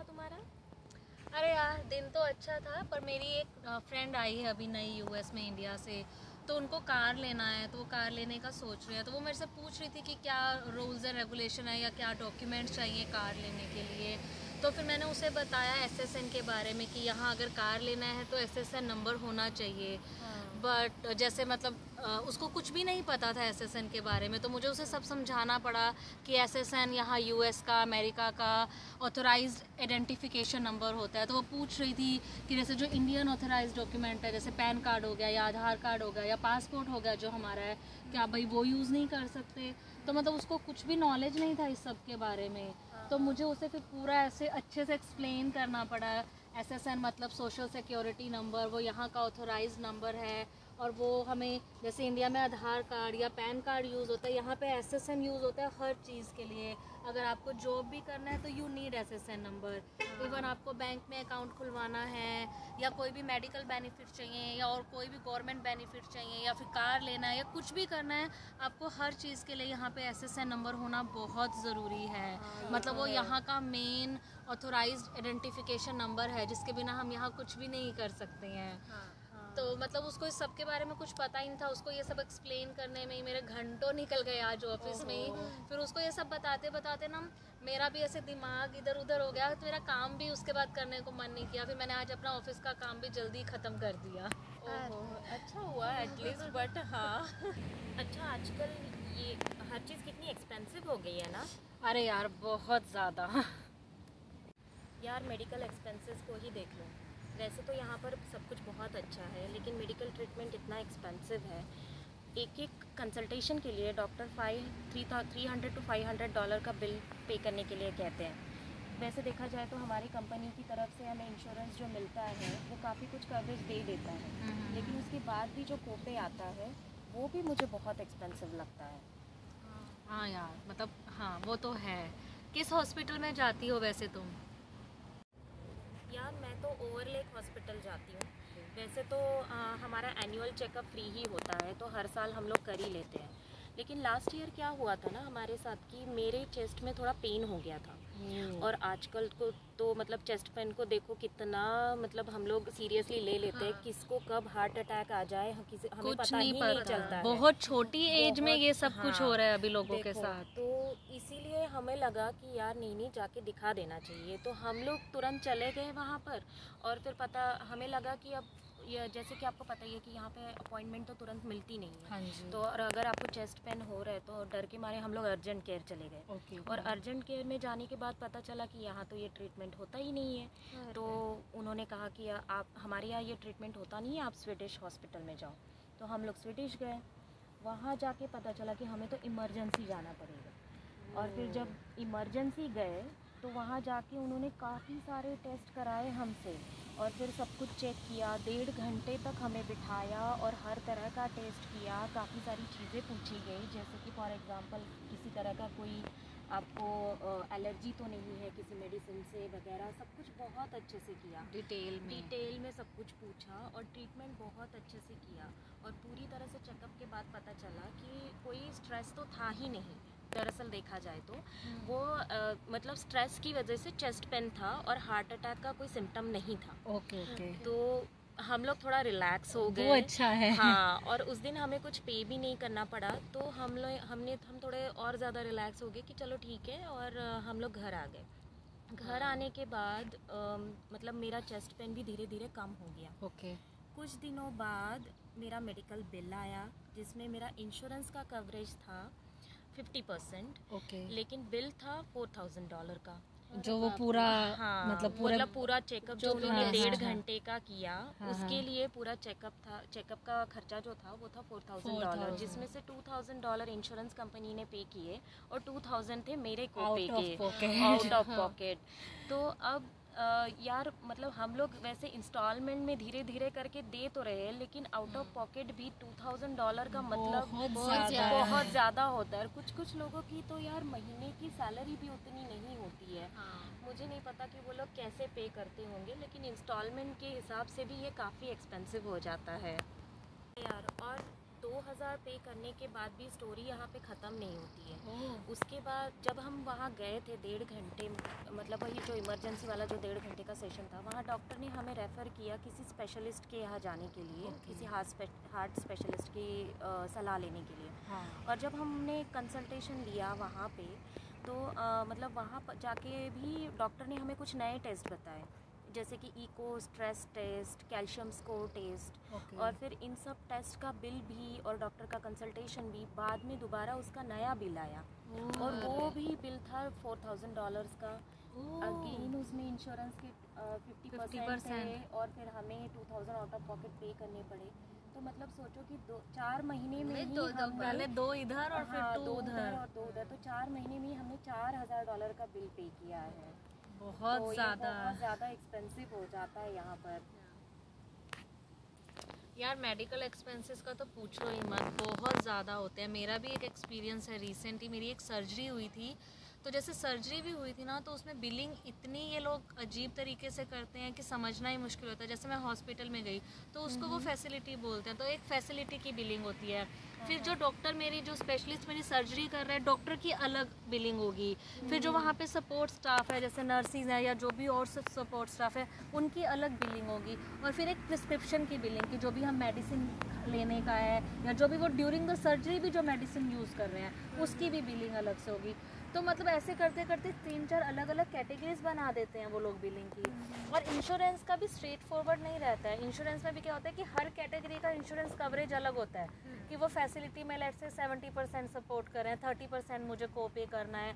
था तुम्हारा? अरे यार, दिन तो अच्छा था, पर मेरी एक फ्रेंड आई है अभी नई यूएस में इंडिया से। तो उनको कार लेना है, तो वो कार लेने का सोच रहे हैं। तो वो मेरे से पूछ रही थी कि क्या रूल्स एंड रेगुलेशन है या क्या डॉक्यूमेंट्स चाहिए कार लेने के लिए। तो फिर मैंने उसे बताया एसएसएन के बारे में कि यहाँ अगर कार लेना है तो एसएसएन नंबर होना चाहिए। बट जैसे मतलब उसको कुछ भी नहीं पता था एसएसएन के बारे में, तो मुझे उसे सब समझाना पड़ा कि एसएसएन यहाँ यूएस का, अमेरिका का ऑथराइज्ड आइडेंटिफिकेशन नंबर होता है। तो वो पूछ रही थी कि जैसे जो इंडियन ऑथराइज्ड डॉक्यूमेंट है, जैसे पैन कार्ड हो गया या आधार कार्ड हो गया या पासपोर्ट हो गया जो हमारा है, क्या भाई वो यूज़ नहीं कर सकते। तो मतलब उसको कुछ भी नॉलेज नहीं था इस सब के बारे में। तो मुझे उसे फिर पूरा ऐसे अच्छे से एक्सप्लेन करना पड़ा। एसएसएन मतलब सोशल सिक्योरिटी नंबर, वो यहाँ का ऑथराइज्ड नंबर है। और वो हमें जैसे इंडिया में आधार कार्ड या पैन कार्ड यूज़ होता है, यहाँ पे एसएसएन यूज़ होता है हर चीज़ के लिए। अगर आपको जॉब भी करना है तो you need SSN number. Even आपको बैंक में अकाउंट खुलवाना है या कोई भी मेडिकल बेनिफिट चाहिए या और कोई भी गवर्नमेंट बेनिफिट चाहिए या फिर कार लेना है या कुछ भी करना है, आपको हर चीज़ के लिए यहाँ पे एसएसएन नंबर होना बहुत ज़रूरी है। मतलब वो यहाँ का मेन ऑथराइज्ड आइडेंटिफिकेशन नंबर है, जिसके बिना हम यहाँ कुछ भी नहीं कर सकते हैं। तो मतलब उसको इस सब के बारे में कुछ पता ही नहीं था। उसको ये सब एक्सप्लेन करने में ही मेरे घंटों निकल गए आज ऑफिस में ही। फिर उसको ये सब बताते बताते ना मेरा भी ऐसे दिमाग इधर उधर हो गया, तो मेरा काम भी उसके बाद करने को मन नहीं किया। फिर मैंने आज अपना ऑफिस का काम भी जल्दी ख़त्म कर दिया। ओहो, अच्छा हुआ एटलीस्ट। बट हाँ अच्छा, आजकल ये हर चीज़ कितनी एक्सपेंसिव हो गई है ना अरे यार, बहुत ज़्यादा। यार। मेडिकल एक्सपेंसेस को ही देख लो। वैसे तो यहाँ पर सब कुछ बहुत अच्छा है, लेकिन मेडिकल ट्रीटमेंट इतना एक्सपेंसिव है। एक एक कंसल्टेशन के लिए डॉक्टर 300 to $500 का बिल पे करने के लिए कहते हैं। वैसे देखा जाए तो हमारी कंपनी की तरफ से हमें इंश्योरेंस जो मिलता है वो काफ़ी कुछ कवरेज दे देता है, लेकिन उसके बाद भी जो कोपे आता है वो भी मुझे बहुत एक्सपेंसिव लगता है। हाँ यार, मतलब हाँ वो तो है। किस हॉस्पिटल में जाती हो वैसे तुम? यार मैं तो ओवरलेक हॉस्पिटल जाती हूँ। वैसे तो हमारा एनुअल चेकअप फ्री ही होता है, तो हर साल हम लोग कर ही लेते हैं। लेकिन लास्ट ईयर क्या हुआ था ना हमारे साथ कि मेरे चेस्ट में थोड़ा पेन हो गया था। और आजकल को तो मतलब चेस्ट पेन को देखो कितना मतलब हम लोग सीरियसली ले लेते हैं। किसको कब हार्ट अटैक आ जाए हमें पता ही नहीं चलता है। बहुत छोटी एज में ये सब कुछ हो रहा है अभी लोगों के साथ। तो इसीलिए हमें लगा कि यार नहीं जाके दिखा देना चाहिए। तो हम लोग तुरंत चले गए वहाँ पर। और फिर पता हमें लगा कि अब ये जैसे कि आपको पता ही है कि यहाँ पे अपॉइंटमेंट तो तुरंत मिलती नहीं है। हाँ जी। तो और अगर आपको चेस्ट पेन हो रहा है तो डर के मारे हम लोग अर्जेंट केयर चले गए। और अर्जेंट केयर में जाने के बाद पता चला कि यहाँ तो ये ट्रीटमेंट होता ही नहीं है। तो उन्होंने कहा कि आप हमारे यहाँ ये ट्रीटमेंट होता नहीं है, आप स्वीडिश हॉस्पिटल में जाओ। तो हम लोग स्वीडिश गए। वहाँ जाके पता चला कि हमें तो इमरजेंसी जाना पड़ेगा। और फिर जब इमरजेंसी गए तो वहाँ जाके उन्होंने काफ़ी सारे टेस्ट कराए हमसे और फिर सब कुछ चेक किया। 1.5 घंटे तक हमें बिठाया और हर तरह का टेस्ट किया। काफ़ी सारी चीज़ें पूछी गई, जैसे कि फॉर एग्ज़ाम्पल किसी तरह का कोई आपको एलर्जी तो नहीं है किसी मेडिसिन से वगैरह। सब कुछ बहुत अच्छे से किया, डिटेल में सब कुछ पूछा और ट्रीटमेंट बहुत अच्छे से किया। और पूरी तरह से चेकअप के बाद पता चला कि कोई स्ट्रेस तो था ही नहीं। दरअसल देखा जाए तो वो मतलब स्ट्रेस की वजह से चेस्ट पेन था और हार्ट अटैक का कोई सिम्टम नहीं था। ओके। तो हम लोग थोड़ा रिलैक्स हो गए। वो अच्छा है। हाँ, और उस दिन हमें कुछ पे भी नहीं करना पड़ा। तो हम थोड़े और ज़्यादा रिलैक्स हो गए कि चलो ठीक है। और हम लोग घर आ गए। घर आने के बाद मतलब मेरा चेस्ट पेन भी धीरे धीरे कम हो गया। कुछ दिनों बाद मेरा मेडिकल बिल आया जिसमें मेरा इंश्योरेंस का कवरेज था 50%। लेकिन बिल था $4,000 का। जो वो पूरा मतलब पूरा चेकअप जो उन्होंने 1.5 घंटे का किया उसके लिए पूरा चेकअप का खर्चा जो था वो था $4,000, जिसमें से $2,000 इंश्योरेंस कंपनी ने पे किए और 2,000 थे मेरे को पे किए आउट ऑफ पॉकेट। तो अब यार मतलब हम लोग वैसे इंस्टॉलमेंट में धीरे धीरे करके दे तो रहे हैं, लेकिन आउट ऑफ पॉकेट भी $2,000 का मतलब बहुत ज़्यादा होता है। कुछ लोगों की तो यार महीने की सैलरी भी उतनी नहीं होती है। मुझे नहीं पता कि वो लोग कैसे पे करते होंगे, लेकिन इंस्टॉलमेंट के हिसाब से भी ये काफ़ी एक्सपेंसिव हो जाता है यार। और 2000 पे करने के बाद भी स्टोरी यहाँ पे ख़त्म नहीं होती है। उसके बाद जब हम वहाँ गए थे 1.5 घंटे, मतलब वही जो इमरजेंसी वाला जो 1.5 घंटे का सेशन था, वहाँ डॉक्टर ने हमें रेफ़र किया किसी स्पेशलिस्ट के यहाँ जाने के लिए, किसी हार्ट स्पेशलिस्ट की सलाह लेने के लिए। और जब हमने कंसल्टेशन लिया वहाँ पे तो मतलब वहाँ पर जाके भी डॉक्टर ने हमें कुछ नए टेस्ट बताए, जैसे कि echo, stress test, calcium score test, और फिर इन सब टेस्ट का बिल भी और डॉक्टर का कंसल्टेशन भी बाद में दोबारा उसका नया बिल आया, और वो भी बिल था $4000 का। अगेन उसमें इंश्योरेंस के 50% थे, और फिर हमें 2000 आउट ऑफ पॉकेट पे करने पड़े। तो मतलब सोचो कि 4 महीने में ही पहले 2 इधर और फिर 2 उधर और 2 उधर, तो 4 महीने में ही हमने $4000 का बिल पे किया है। बहुत ज़्यादा एक्सपेंसिव हो जाता है यहाँ पर। यार मेडिकल एक्सपेंसेस का तो पूछो ही मत, बहुत ज़्यादा होते हैं। मेरा भी एक एक्सपीरियंस है, रिसेंटली मेरी एक सर्जरी हुई थी। तो जैसे सर्जरी भी हुई थी ना, तो उसमें बिलिंग इतनी ये लोग अजीब तरीके से करते हैं कि समझना ही मुश्किल होता है। जैसे मैं हॉस्पिटल में गई तो उसको वो फैसिलिटी बोलते हैं, तो एक फैसिलिटी की बिलिंग होती है। फिर जो डॉक्टर मेरी जो स्पेशलिस्ट मेरी सर्जरी कर रहे हैं, डॉक्टर की अलग बिलिंग होगी। फिर जो वहाँ पे सपोर्ट स्टाफ है, जैसे नर्सिस हैं या जो भी और सपोर्ट स्टाफ है, उनकी अलग बिलिंग होगी। और फिर एक प्रिस्क्रिप्शन की बिलिंग की, जो भी हम मेडिसिन लेने का है या जो भी वो ड्यूरिंग द सर्जरी भी जो मेडिसिन यूज़ कर रहे हैं, उसकी भी बिलिंग अलग से होगी। तो मतलब ऐसे करते करते 3-4 अलग अलग कैटेगरीज बना देते हैं वो लोग बिलिंग की। और इंश्योरेंस का भी स्ट्रेट फॉरवर्ड नहीं रहता है। इंश्योरेंस में भी क्या होता है कि हर कैटेगरी का इंश्योरेंस कवरेज अलग होता है, कि वो फैसिलिटी में लेट से 70% सपोर्ट कर रहे हैं, 30% मुझे को पे करना है,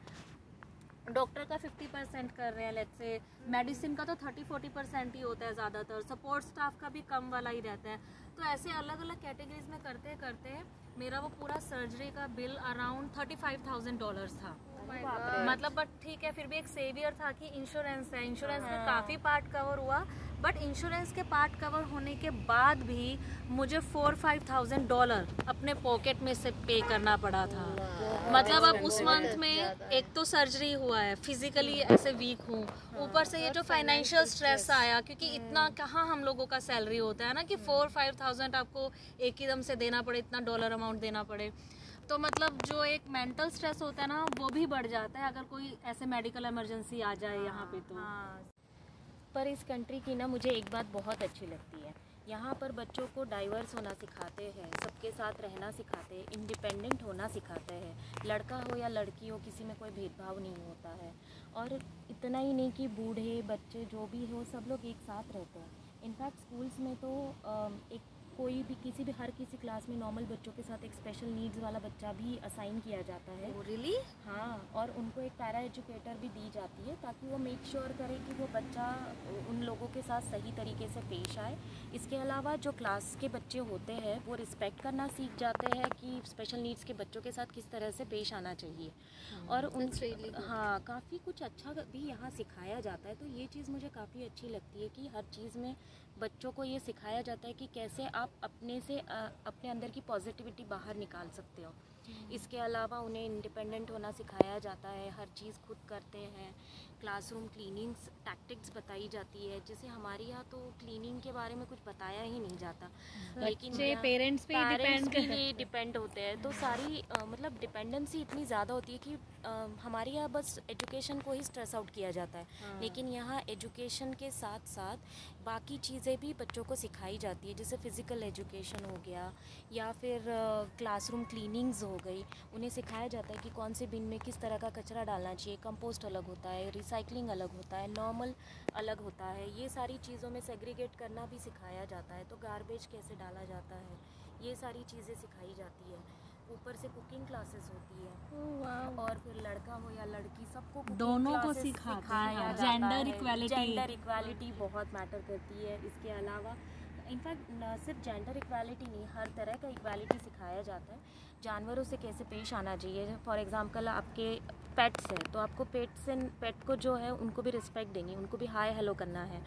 डॉक्टर का 50% कर रहे हैं लेट से, मेडिसिन का तो 30-40% ही होता है ज़्यादातर, सपोर्ट स्टाफ का भी कम वाला ही रहता है। तो ऐसे अलग अलग कैटेगरीज में करते करते मेरा वो पूरा सर्जरी का बिल अराउंड $35,000 था। मतलब बट ठीक है, फिर भी एक सेवियर था कि इंश्योरेंस है, इंश्योरेंस में काफ़ी पार्ट कवर हुआ। बट इंश्योरेंस के पार्ट कवर होने के बाद भी मुझे $4-5,000 अपने पॉकेट में से पे करना पड़ा था। मतलब अब उस मंथ में एक तो सर्जरी हुआ है, फिजिकली ऐसे वीक हूँ, ऊपर से ये जो फाइनेंशियल स्ट्रेस आया, क्योंकि इतना कहाँ हम लोगों का सैलरी होता है ना कि 4-5,000 आपको एक ही दम से देना पड़े, इतना डॉलर अमाउंट देना पड़े। तो मतलब जो एक मेंटल स्ट्रेस होता है ना, वो भी बढ़ जाता है अगर कोई ऐसे मेडिकल इमरजेंसी आ जाए यहाँ पे तो। पर इस कंट्री की ना मुझे एक बात बहुत अच्छी लगती है, यहाँ पर बच्चों को डाइवर्स होना सिखाते हैं, सबके साथ रहना सिखाते हैं, इंडिपेंडेंट होना सिखाते हैं। लड़का हो या लड़की हो, किसी में कोई भेदभाव नहीं होता है। और इतना ही नहीं कि बूढ़े बच्चे जो भी हो, सब लोग एक साथ रहते हैं। इनफैक्ट स्कूल्स में तो एक कोई भी हर किसी क्लास में नॉर्मल बच्चों के साथ एक स्पेशल नीड्स वाला बच्चा भी असाइन किया जाता है। रियली? हाँ, और उनको एक पैरा एजुकेटर भी दी जाती है, ताकि वो मेक श्योर करे कि वो बच्चा उन लोगों के साथ सही तरीके से पेश आए। इसके अलावा जो क्लास के बच्चे होते हैं वो रिस्पेक्ट करना सीख जाते हैं कि स्पेशल नीड्स के बच्चों के साथ किस तरह से पेश आना चाहिए। और उन हाँ, काफ़ी कुछ अच्छा भी यहाँ सिखाया जाता है। तो ये चीज़ मुझे काफ़ी अच्छी लगती है कि हर चीज़ में बच्चों को ये सिखाया जाता है कि कैसे आप अपने अंदर की पॉजिटिविटी बाहर निकाल सकते हो। इसके अलावा उन्हें इंडिपेंडेंट होना सिखाया जाता है, हर चीज़ खुद करते हैं। क्लासरूम क्लीनिंग्स टैक्टिक्स बताई जाती है, जैसे हमारे यहाँ तो क्लीनिंग के बारे में कुछ बताया ही नहीं जाता, लेकिन पेरेंट्स पे डिपेंड होते हैं। तो सारी मतलब डिपेंडेंसी इतनी ज़्यादा होती है कि हमारे यहाँ बस एजुकेशन को ही स्ट्रेस आउट किया जाता है। लेकिन यहाँ एजुकेशन के साथ साथ बाकी चीज़ें भी बच्चों को सिखाई जाती है, जैसे फ़िज़िकल एजुकेशन हो गया या फिर क्लासरूम क्लीनिंग्स हो गई। उन्हें सिखाया जाता है कि कौन से बिन में किस तरह का कचरा डालना चाहिए, कंपोस्ट अलग होता है, रिसाइकलिंग अलग होता है, नॉर्मल अलग होता है। ये सारी चीज़ों में सेग्रीगेट करना भी सिखाया जाता है। तो गार्बेज कैसे डाला जाता है, ये सारी चीज़ें सिखाई जाती है। ऊपर से कुकिंग क्लासेस होती है। और फिर लड़का हो या लड़की, सबको दोनों को सिखाया जाता है। जेंडर इक्वालिटी बहुत मैटर करती है। इसके अलावा इनफैक्ट न सिर्फ जेंडर इक्वालिटी नहीं, हर तरह का इक्वालिटी सिखाया जाता है। जानवरों से कैसे पेश आना चाहिए, फॉर एग्जांपल आपके पेट्स हैं तो आपको पेट को जो है उनको भी रिस्पेक्ट देनी है, उनको भी हाय हेलो करना है।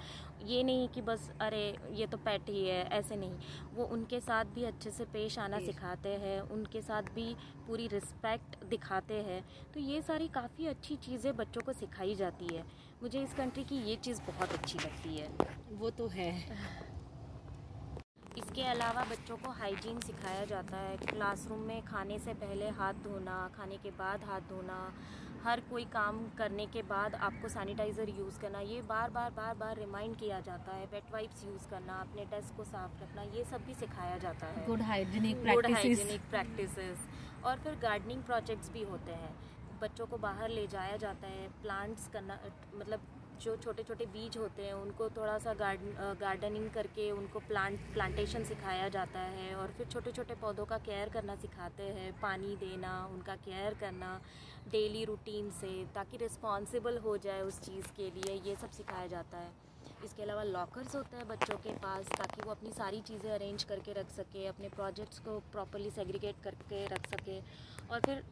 ये नहीं कि बस अरे ये तो पेट ही है, ऐसे नहीं। वो उनके साथ भी अच्छे से पेश आना सिखाते हैं, उनके साथ भी पूरी रिस्पेक्ट दिखाते हैं। तो ये सारी काफ़ी अच्छी चीज़ें बच्चों को सिखाई जाती है। मुझे इस कंट्री की ये चीज़ बहुत अच्छी लगती है। वो तो है। इसके इसके अलावा बच्चों को हाइजीन सिखाया जाता है। क्लासरूम में खाने से पहले हाथ धोना, खाने के बाद हाथ धोना, हर कोई काम करने के बाद आपको सैनिटाइज़र यूज़ करना, ये बार बार रिमाइंड किया जाता है। वेट वाइप्स यूज़ करना, अपने डेस्क को साफ रखना, ये सब भी सिखाया जाता है। Good hygienic practices. और फिर गार्डनिंग प्रोजेक्ट्स भी होते हैं। बच्चों को बाहर ले जाया जाता है, प्लांट्स करना, मतलब जो छोटे छोटे बीज होते हैं उनको थोड़ा सा गार्डनिंग करके उनको प्लांटेशन सिखाया जाता है। और फिर छोटे छोटे पौधों का केयर करना सिखाते हैं, पानी देना, उनका केयर करना डेली रूटीन से, ताकि रिस्पॉन्सिबल हो जाए उस चीज़ के लिए, ये सब सिखाया जाता है। इसके अलावा लॉकर्स होते हैं बच्चों के पास, ताकि वो अपनी सारी चीज़ें अरेंज करके रख सके, अपने प्रोजेक्ट्स को प्रॉपर्ली सेग्रीगेट करके रख सके। और फिर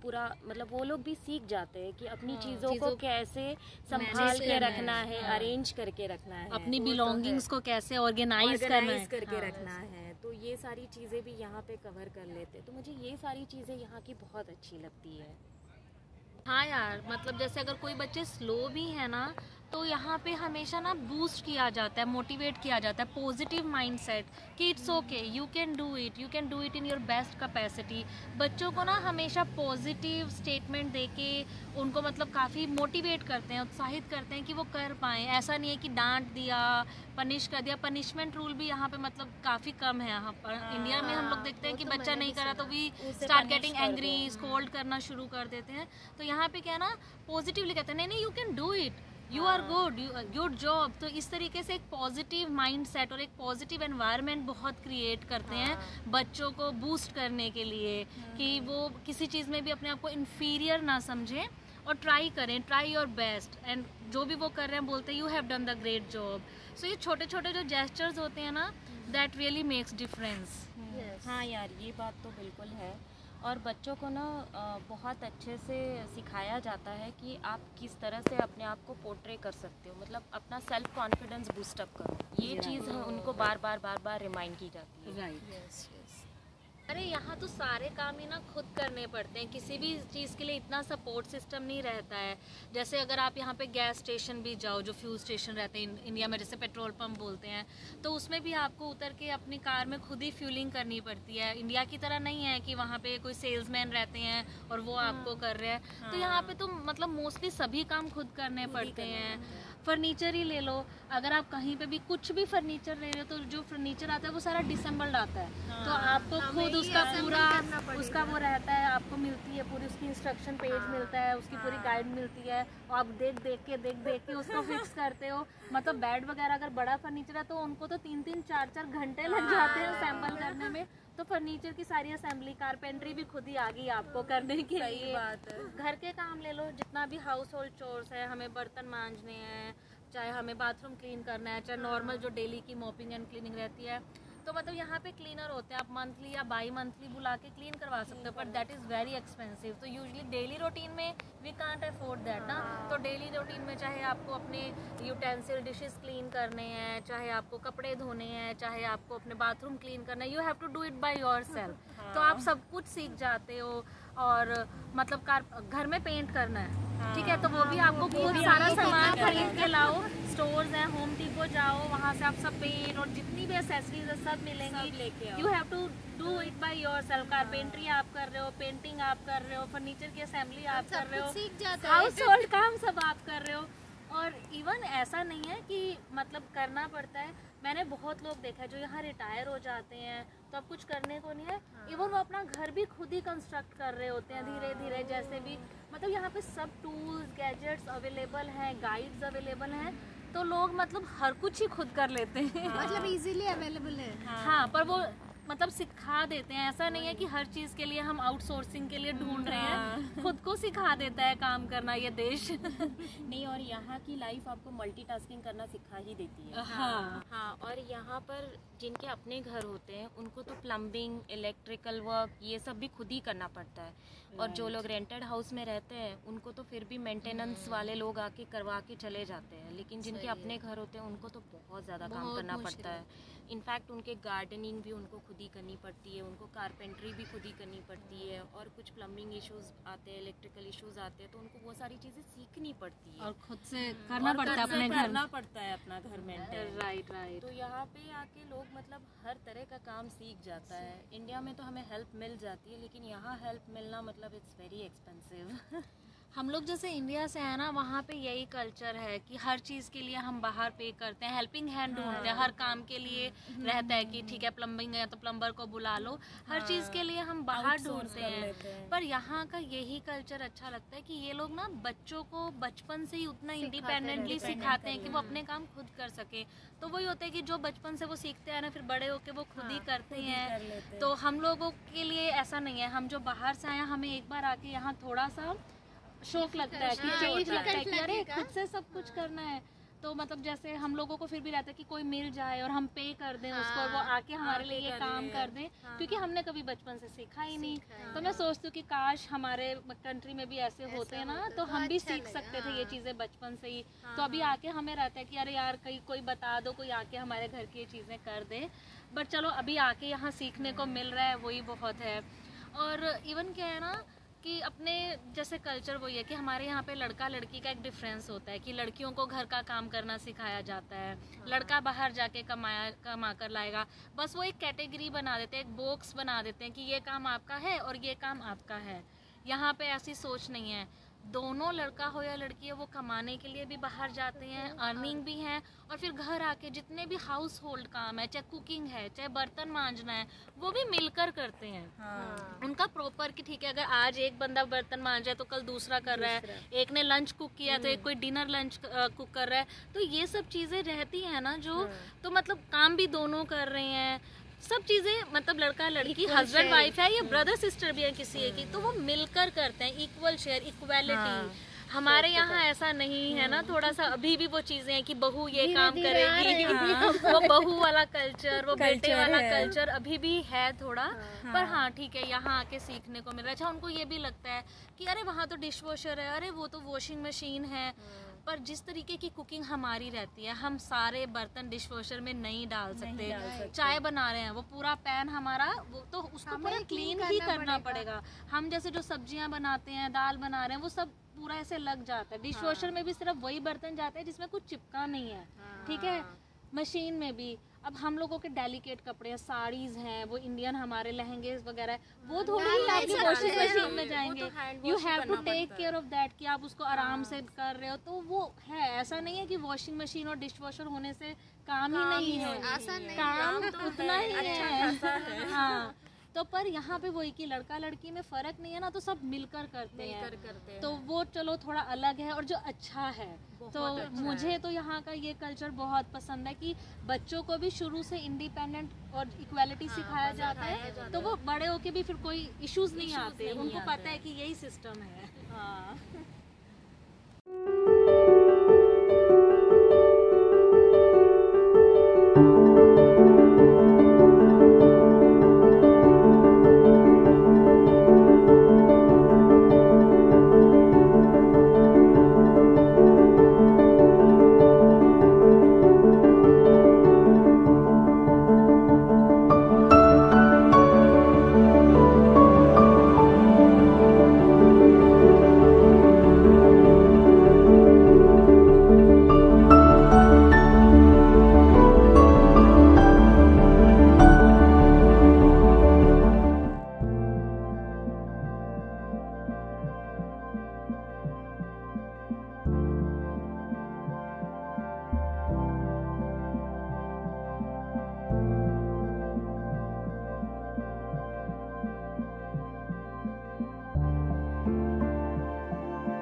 पूरा मतलब वो लोग भी सीख जाते हैं कि अपनी चीज़ों को कैसे संभाल के रखना है, अरेंज करके रखना है, अपनी बिलोंगिंग्स को कैसे ऑर्गेनाइज करके रखना है। तो ये सारी चीज़ें भी यहाँ पे कवर कर लेते हैं। तो मुझे ये सारी चीज़ें यहाँ की बहुत अच्छी लगती है। हाँ यार, मतलब जैसे अगर कोई बच्चे स्लो भी है ना, तो यहाँ पे हमेशा ना बूस्ट किया जाता है, मोटिवेट किया जाता है, पॉजिटिव माइंडसेट कि it's okay, you can do it in your best capacity. बच्चों को ना हमेशा पॉजिटिव स्टेटमेंट देके उनको मतलब काफ़ी मोटिवेट करते हैं, उत्साहित करते हैं कि वो कर पाएँ। ऐसा नहीं है कि डांट दिया, पनिश कर दिया। पनिशमेंट रूल भी यहाँ पे मतलब काफ़ी कम है यहाँ पर। इंडिया में हम लोग देखते हैं कि बच्चा नहीं करा तो भी स्टार्ट गेटिंग एंग्री, स्कोल्ड करना शुरू कर देते हैं। तो यहाँ पे क्या है ना, पॉजिटिवली कहते हैं नहीं, you can do it, you are good, good job. तो इस तरीके से एक पॉजिटिव माइंडसेट और एक पॉजिटिव एनवायरनमेंट बहुत क्रिएट करते हैं बच्चों को बूस्ट करने के लिए, कि वो किसी चीज़ में भी अपने आप को इन्फीरियर ना समझें और ट्राई करें, ट्राई योर बेस्ट। एंड जो भी वो कर रहे हैं बोलते हैं you have done the great job. So ये छोटे छोटे जो जेस्चर्स होते हैं ना, दैट रियली मेक्स डिफरेंस। हाँ यार, ये बात तो बिल्कुल है। और बच्चों को ना बहुत अच्छे से सिखाया जाता है कि आप किस तरह से अपने आप को पोर्ट्रे कर सकते हो, मतलब अपना सेल्फ कॉन्फिडेंस बूस्ट अप करो। ये चीज़ उनको बार बार रिमाइंड की जाती है। राइट। अरे यहाँ तो सारे काम ही ना खुद करने पड़ते हैं, किसी भी चीज़ के लिए इतना सपोर्ट सिस्टम नहीं रहता है। जैसे अगर आप यहाँ पे गैस स्टेशन भी जाओ, जो फ्यूल स्टेशन रहते हैं इंडिया में, जैसे पेट्रोल पंप बोलते हैं, तो उसमें भी आपको उतर के अपनी कार में खुद ही फ्यूलिंग करनी पड़ती है। इंडिया की तरह नहीं है कि वहाँ पे कोई सेल्समैन रहते हैं और वो आपको कर रहे हैं। तो यहाँ पे तो मतलब मोस्टली सभी काम खुद करने पड़ते हैं। फर्नीचर ही ले लो, अगर आप कहीं पे भी कुछ भी फर्नीचर ले रहे हो तो जो फर्नीचर आता है वो सारा डिसेंबल्ड आता है। तो आपको खुद उसका पूरा उसका वो रहता है, आपको मिलती है पूरी उसकी इंस्ट्रक्शन पेज मिलता है, उसकी पूरी गाइड मिलती है, और आप देख के उसको फिक्स करते हो। मतलब बेड वगैरह अगर बड़ा फर्नीचर है तो उनको तो 3-3, 4-4 घंटे लग जाते हैं असेंबल करने में। तो फर्नीचर की सारी असेंबली, कारपेंट्री भी खुद ही आ गई आपको करने के लिए। घर के काम ले लो, जितना भी हाउस होल्ड चोर्स है, हमें बर्तन मांजने हैं, चाहे हमें बाथरूम क्लीन करना है, चाहे नॉर्मल जो डेली की मॉपिंग एंड क्लीनिंग रहती है, तो मतलब यहाँ पे क्लीनर होते हैं, आप मंथली या बाई मंथली बुला के क्लीन करवा सकते हो, but that is very expensive. तो यूजुअली डेली रूटीन में वी कांट अफोर्ड दैट ना। तो डेली रूटीन में चाहे आपको अपने यूटेंसिल डिशेस क्लीन करने हैं, चाहे आपको कपड़े धोने हैं, चाहे आपको अपने बाथरूम क्लीन करना है, you have to do it by yourself. तो आप सब कुछ सीख जाते हो। और मतलब घर में पेंट करना है, ठीक है, तो वो भी आपको खुद सारा सामान खरीद के लाओ। स्टोर्स हैं, होम डिपो जाओ, वहाँ से आप सब पेंट और जितनी भी एक्सेसरीज है सब मिलेंगी। You have to do it by yourself. Carpentry आप कर रहे हो, पेंटिंग आप कर रहे हो, फर्नीचर की असेंबली आप कर रहे हो, हाउस होल्ड काम सब आप कर रहे हो। और इवन ऐसा नहीं है कि मतलब करना पड़ता है। मैंने बहुत लोग देखा है जो यहाँ रिटायर हो जाते हैं तो अब कुछ करने को नहीं है, इवन वो अपना घर भी खुद ही कंस्ट्रक्ट कर रहे होते हैं धीरे धीरे। जैसे भी मतलब यहाँ पे सब टूल्स गैजेट्स अवेलेबल हैं, गाइड्स अवेलेबल हैं, तो लोग मतलब हर कुछ ही खुद कर लेते हैं। मतलब इजीली अवेलेबल है। हाँ, पर वो मतलब सिखा देते हैं। ऐसा नहीं है कि हर चीज़ के लिए हम आउटसोर्सिंग के लिए ढूंढ रहे हैं, खुद को सिखा देता है काम करना ये देश। नहीं, और यहाँ की लाइफ आपको मल्टीटास्किंग करना सिखा ही देती है। हाँ, और यहाँ पर जिनके अपने घर होते हैं उनको तो प्लम्बिंग, इलेक्ट्रिकल वर्क ये सब भी खुद ही करना पड़ता है। और जो लोग रेंटेड हाउस में रहते हैं उनको तो फिर भी मेंटेनेंस वाले लोग आके करवा के चले जाते हैं, लेकिन जिनके अपने घर होते हैं उनको तो बहुत ज़्यादा काम करना पड़ता है। इनफैक्ट उनके गार्डनिंग भी उनको खुद ही करनी पड़ती है, उनको कारपेंट्री भी खुद ही करनी पड़ती है, और कुछ प्लम्बिंग इश्यूज आते हैं, इलेक्ट्रिकल इश्यूज आते हैं, तो उनको वो सारी चीज़ें सीखनी पड़ती है और खुद से करना पड़ता है अपने घर, करना पड़ता है अपना घर मेंटेन। Right right. तो यहाँ पे आके लोग मतलब हर तरह का काम सीख जाता है। इंडिया में तो हमें हेल्प मिल जाती है, लेकिन यहाँ हेल्प मिलना मतलब इट्स वेरी एक्सपेंसिव। हम लोग जैसे इंडिया से है ना, वहाँ पे यही कल्चर है कि हर चीज़ के लिए हम बाहर पे करते हैं, हेल्पिंग हैंड ढूंढते हैं, हर काम के लिए रहता है कि ठीक है प्लम्बिंग है तो प्लम्बर को बुला लो, हर चीज़ के लिए हम बाहर ढूंढते हैं। पर यहाँ का यही कल्चर अच्छा लगता है कि ये लोग ना बच्चों को बचपन से ही उतना इंडिपेंडेंटली सिखाते हैं कि वो अपने काम खुद कर सके। तो वही होता है कि जो बचपन से वो सीखते हैं ना, फिर बड़े होके वो खुद ही करते हैं। तो हम लोगों के लिए ऐसा नहीं है, हम जो बाहर से आए हमें एक बार आके यहाँ थोड़ा सा शौक लगता है कि चेंज लगता है कि अरे खुद से सब कुछ करना है। तो मतलब जैसे हम लोगों को फिर भी रहता है कि कोई मिल जाए और हम पे कर दें उसको, वो आके हमारे लिए ये काम कर दें, क्योंकि हमने कभी बचपन से सीखा ही नहीं। तो मैं सोचती हूँ कि काश हमारे कंट्री में भी ऐसे होते हैं ना, तो हम भी सीख सकते थे ये चीज़ें बचपन से ही। तो अभी आके हमें रहता है कि अरे यार कहीं कोई बता दो, कोई आके हमारे घर की ये चीज़ें कर दे। बट चलो अभी आके यहाँ सीखने को मिल रहा है, वही बहुत है। और इवन क्या है ना कि अपने जैसे कल्चर वही है कि हमारे यहाँ पे लड़का लड़की का एक डिफरेंस होता है कि लड़कियों को घर का काम करना सिखाया जाता है, लड़का बाहर जाके कमा कर लाएगा। बस वो एक कैटेगरी बना देते हैं, एक बॉक्स बना देते हैं कि ये काम आपका है और ये काम आपका है। यहाँ पे ऐसी सोच नहीं है, दोनों लड़का हो या लड़की है वो कमाने के लिए भी बाहर जाते हैं, अर्निंग भी है, और फिर घर आके जितने भी हाउस होल्ड काम है, चाहे कुकिंग है, चाहे बर्तन मांजना है, वो भी मिलकर करते हैं। उनका प्रॉपर कि ठीक है अगर आज एक बंदा बर्तन मांज रहा है तो कल दूसरा कर रहा है, एक ने लंच कुक किया तो एक कोई डिनर लंच कुक कर रहा है। तो ये सब चीज़ें रहती हैं ना जो, तो मतलब काम भी दोनों कर रहे हैं, सब चीज़ें मतलब लड़का लड़की हस्बैंड वाइफ है या ब्रदर सिस्टर भी है किसी एक की, तो वो मिलकर करते हैं, इक्वल शेयर, इक्वालिटी। हमारे यहाँ ऐसा नहीं है ना, थोड़ा सा अभी भी वो चीज़ें हैं कि बहू ये काम करेगी, वो बहू वाला कल्चर, वो बेटे वाला कल्चर अभी भी है थोड़ा। पर हाँ ठीक है, यहाँ आके सीखने को मिल रहा है। अच्छा उनको ये भी लगता है कि अरे वहाँ तो डिश वॉशर है, अरे वो तो वॉशिंग मशीन है। पर जिस तरीके की कुकिंग हमारी रहती है, हम सारे बर्तन डिश वॉशर में नहीं डाल सकते। चाय बना रहे हैं, वो पूरा पैन हमारा, वो तो उसको पूरा क्लीन ही करना पड़ेगा। हम जैसे जो सब्जियां बनाते हैं, दाल बना रहे हैं, वो सब पूरा ऐसे लग जाता है। डिश वॉशर में भी सिर्फ वही बर्तन जाते हैं जिसमें कुछ चिपका नहीं है, ठीक है। मशीन में भी अब हम लोगों के डेलिकेट कपड़े हैं, साड़ीज हैं, वो इंडियन हमारे लहंगे वगैरह, वो थोड़ी ही आपकी वॉशिंग मशीन में जाएंगे। You have to take care of that कि आप उसको आराम से कर रहे हो। तो वो है, ऐसा नहीं है कि वॉशिंग मशीन और डिश वॉशर होने से काम ही नहीं है, काम उतना ही है। हाँ तो पर यहाँ पे वही कि लड़का लड़की में फ़र्क नहीं है ना, तो सब मिलकर करते हैं। तो वो चलो थोड़ा अलग है और जो अच्छा है। तो मुझे तो यहाँ का ये कल्चर बहुत पसंद है कि बच्चों को भी शुरू से इंडिपेंडेंट और इक्वालिटी सिखाया जाता है, तो वो बड़े होके भी फिर कोई इश्यूज नहीं आते, उनको पता है कि यही सिस्टम है।